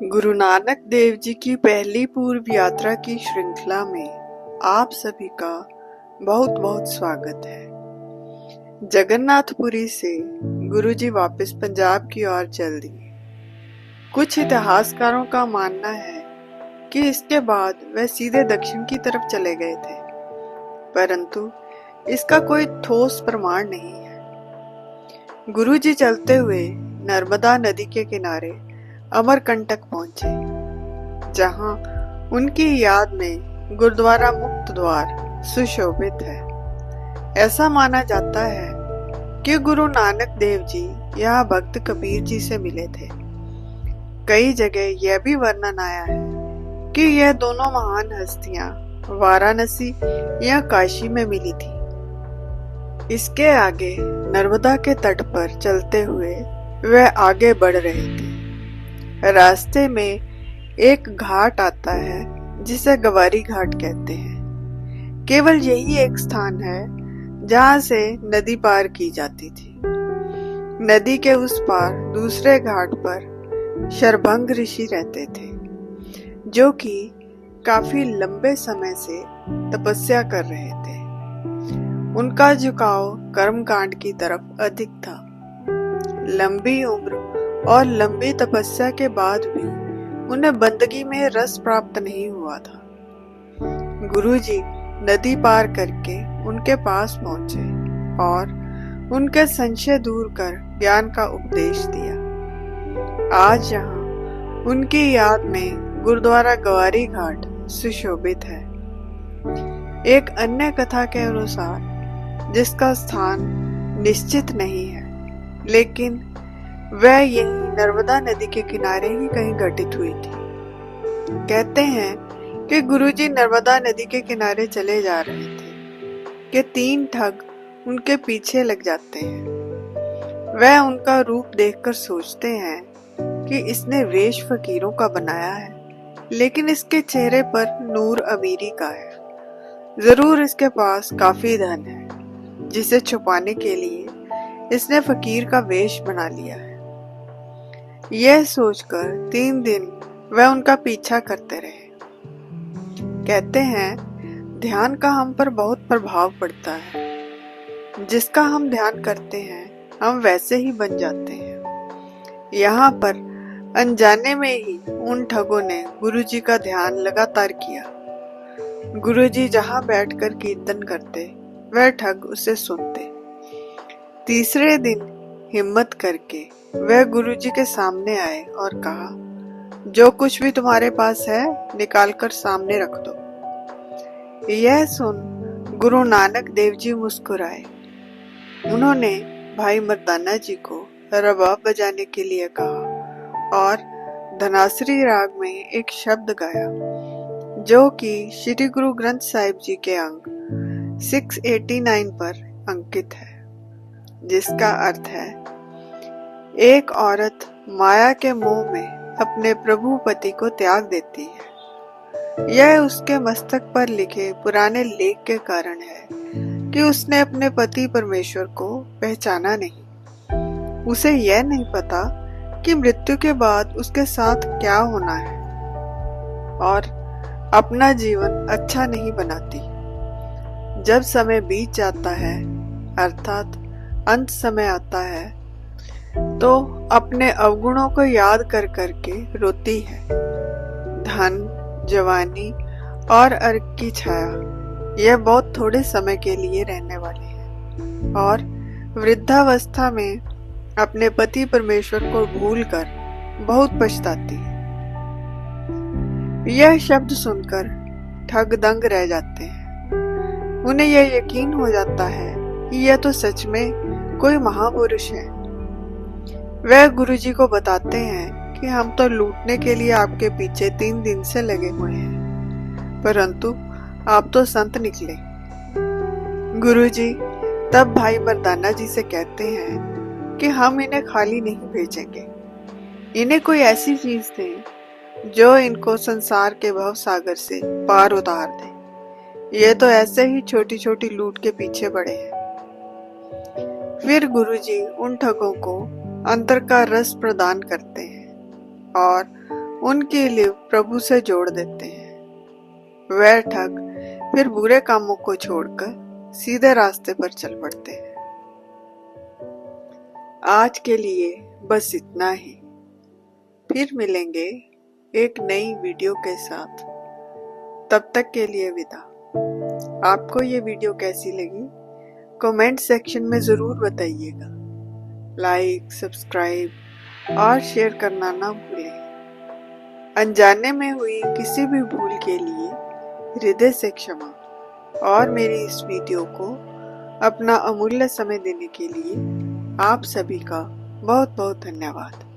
गुरु नानक देव जी की पहली पूर्व यात्रा की श्रृंखला में आप सभी का बहुत बहुत स्वागत है। जगन्नाथपुरी से गुरु जी वापस पंजाब की ओर चल दिए। कुछ इतिहासकारों का मानना है कि इसके बाद वह सीधे दक्षिण की तरफ चले गए थे, परंतु इसका कोई ठोस प्रमाण नहीं है। गुरु जी चलते हुए नर्मदा नदी के किनारे अमरकंटक पहुंचे, जहां उनकी याद में गुरुद्वारा मुक्त द्वार सुशोभित है। ऐसा माना जाता है कि गुरु नानक देव जी यहाँ भक्त कबीर जी से मिले थे। कई जगह यह भी वर्णन आया है कि यह दोनों महान हस्तियां वाराणसी या काशी में मिली थी। इसके आगे नर्मदा के तट पर चलते हुए वह आगे बढ़ रहे थे। रास्ते में एक घाट आता है जिसे गवारी घाट कहते हैं। केवल यही एक स्थान है जहां से नदी पार की जाती थी। नदी के उस पार दूसरे घाट पर शरभंग ऋषि रहते थे, जो कि काफी लंबे समय से तपस्या कर रहे थे। उनका झुकाव कर्मकांड की तरफ अधिक था। लंबी उम्र और लंबी तपस्या के बाद भी उन्हें बंदगी में रस प्राप्त नहीं हुआ था। गुरुजी नदी पार करके उनके पास पहुंचे और उनके संशय दूर कर ज्ञान का उपदेश दिया। आज यहाँ उनकी याद में गुरुद्वारा गवारी घाट सुशोभित है। एक अन्य कथा के अनुसार, जिसका स्थान निश्चित नहीं है, लेकिन वह यही नर्मदा नदी के किनारे ही कहीं घटित हुई थी। कहते हैं कि गुरुजी नर्मदा नदी के किनारे चले जा रहे थे कि 3 ठग उनके पीछे लग जाते हैं। वह उनका रूप देखकर सोचते हैं कि इसने वेश फकीरों का बनाया है, लेकिन इसके चेहरे पर नूर अमीरी का है। जरूर इसके पास काफी धन है, जिसे छुपाने के लिए इसने फकीर का वेश बना लिया है। यह सोचकर 3 दिन वह उनका पीछा करते रहे। कहते हैं ध्यान का हम पर बहुत प्रभाव पड़ता है। जिसका हम ध्यान करते हैं, हम वैसे ही बन जाते हैं। यहाँ पर अनजाने में ही उन ठगों ने गुरुजी का ध्यान लगातार किया। गुरुजी जहाँ बैठकर कीर्तन करते, वह ठग उसे सुनते। तीसरे दिन हिम्मत करके वह गुरुजी के सामने आए और कहा, जो कुछ भी तुम्हारे पास है निकालकर सामने रख दो। यह सुन गुरु नानक देव जी मुस्कुराए। उन्होंने भाई मर्दाना जी को रबाब बजाने के लिए कहा और धनासरी राग में एक शब्द गाया, जो कि श्री गुरु ग्रंथ साहिब जी के अंक 689 पर अंकित है, जिसका अर्थ है, एक औरत माया के मोह में अपने प्रभु पति को त्याग देती है। यह उसके मस्तक पर लिखे पुराने लेख के कारण है कि उसने अपने पति परमेश्वर को पहचाना नहीं। उसे यह नहीं पता कि मृत्यु के बाद उसके साथ क्या होना है, और अपना जीवन अच्छा नहीं बनाती। जब समय बीत जाता है, अर्थात अंत समय आता है, तो अपने अवगुणों को याद कर करके रोती है। धन, जवानी और अर्क की छाया, यह बहुत थोड़े समय के लिए रहने वाले हैं, और वृद्धावस्था में अपने पति परमेश्वर को भूलकर बहुत पछताती है। यह शब्द सुनकर ठग दंग रह जाते हैं। उन्हें यह यकीन हो जाता है कि यह तो सच में कोई महापुरुष है। वह गुरुजी को बताते हैं कि हम तो लूटने के लिए आपके पीछे 3 दिन से लगे हुए हैं, परंतु आप तो संत निकले। गुरुजी तब भाई मर्दाना जी से कहते हैं कि हम इन्हें खाली नहीं भेजेंगे। इन्हें कोई ऐसी चीज दें जो इनको संसार के भव सागर से पार उतार दे। ये तो ऐसे ही छोटी छोटी लूट के पीछे पड़े हैं। फिर गुरुजी उन ठगों को अंतर का रस प्रदान करते हैं और उनके लिए प्रभु से जोड़ देते हैं। वह ठग फिर बुरे कामों को छोड़कर सीधे रास्ते पर चल पड़ते हैं। आज के लिए बस इतना ही। फिर मिलेंगे एक नई वीडियो के साथ। तब तक के लिए विदा। आपको ये वीडियो कैसी लगी कमेंट सेक्शन में ज़रूर बताइएगा। लाइक, सब्सक्राइब और शेयर करना ना भूलें। अनजाने में हुई किसी भी भूल के लिए हृदय से क्षमा और मेरी इस वीडियो को अपना अमूल्य समय देने के लिए आप सभी का बहुत बहुत धन्यवाद।